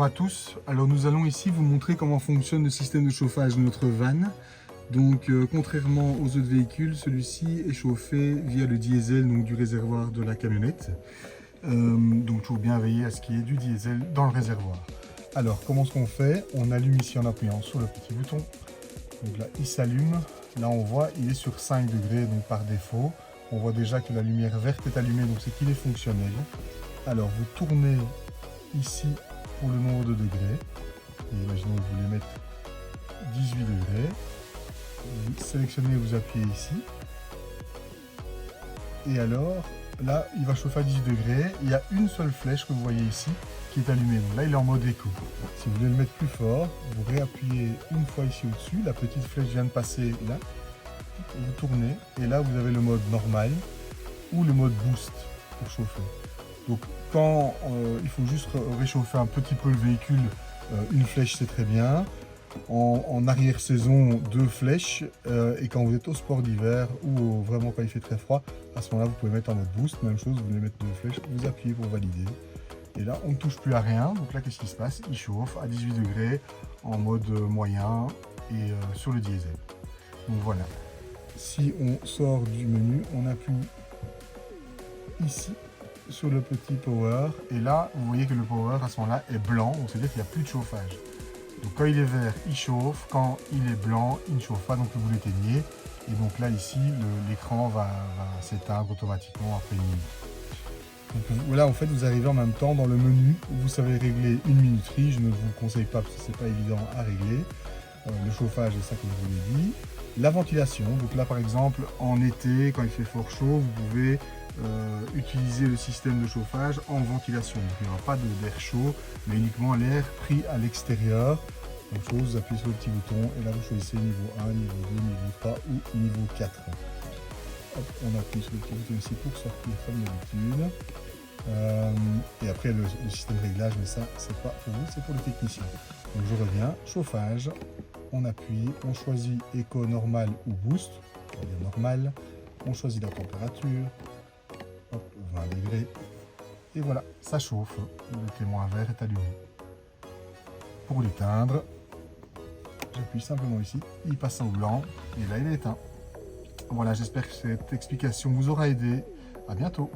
Bonjour à tous, alors nous allons ici vous montrer comment fonctionne le système de chauffage de notre van. Donc contrairement aux autres véhicules, celui-ci est chauffé via le diesel donc, du réservoir de la camionnette. Donc toujours bien veiller à ce qu'il y ait du diesel dans le réservoir. Alors comment est-ce qu'on fait? On allume ici en appuyant sur le petit bouton. Donc là il s'allume, là on voit il est sur 5 degrés donc par défaut. On voit déjà que la lumière verte est allumée donc c'est qu'il est fonctionnel. Alors vous tournez ici pour le nombre de degrés. Et imaginons que vous voulez mettre 18 degrés. Vous sélectionnez, vous appuyez ici. Et alors, là, il va chauffer à 18 degrés. Il y a une seule flèche que vous voyez ici qui est allumée. Donc là, il est en mode éco. Si vous voulez le mettre plus fort, vous réappuyez une fois ici au-dessus. La petite flèche vient de passer là. Vous tournez et là, vous avez le mode normal ou le mode boost pour chauffer. Donc quand il faut juste réchauffer un petit peu le véhicule, une flèche c'est très bien. En arrière-saison, 2 flèches. Et quand vous êtes au sport d'hiver ou vraiment quand il fait très froid, à ce moment-là vous pouvez mettre en mode boost. Même chose, vous voulez mettre 2 flèches, vous appuyez pour valider. Et là on ne touche plus à rien. Donc là qu'est-ce qui se passe? Il chauffe à 18 degrés en mode moyen et sur le diesel. Donc voilà. Si on sort du menu, on appuie ici sur le petit power et là vous voyez que le power à ce moment là est blanc, donc c'est à dire qu'il n'y a plus de chauffage. Donc quand il est vert il chauffe, quand il est blanc il ne chauffe pas, donc vous l'éteignez et donc là ici l'écran va s'éteindre automatiquement après une minute. Donc voilà, en fait vous arrivez en même temps dans le menu où vous savez régler une minuterie. Je ne vous conseille pas parce que c'est pas évident à régler. Le chauffage est ça comme je vous l'ai dit. La ventilation, donc là par exemple en été quand il fait fort chaud vous pouvez utiliser le système de chauffage en ventilation. Donc il n'y aura pas d'air chaud mais uniquement l'air pris à l'extérieur. Même chose, vous appuyez sur le petit bouton et là vous choisissez niveau 1, niveau 2, niveau 3 ou niveau 4. Hop, on appuie sur le petit bouton ici pour sortir comme d'habitude. Et après le système de réglage, mais ça c'est pas pour vous, c'est pour le technicien. Donc je reviens, chauffage, on appuie, on choisit éco, normal ou boost, normal, on choisit la température, hop, 20 degrés, et voilà, ça chauffe, le témoin vert est allumé. Pour l'éteindre, j'appuie simplement ici, il passe en blanc, et là il est éteint. Voilà, j'espère que cette explication vous aura aidé, à bientôt.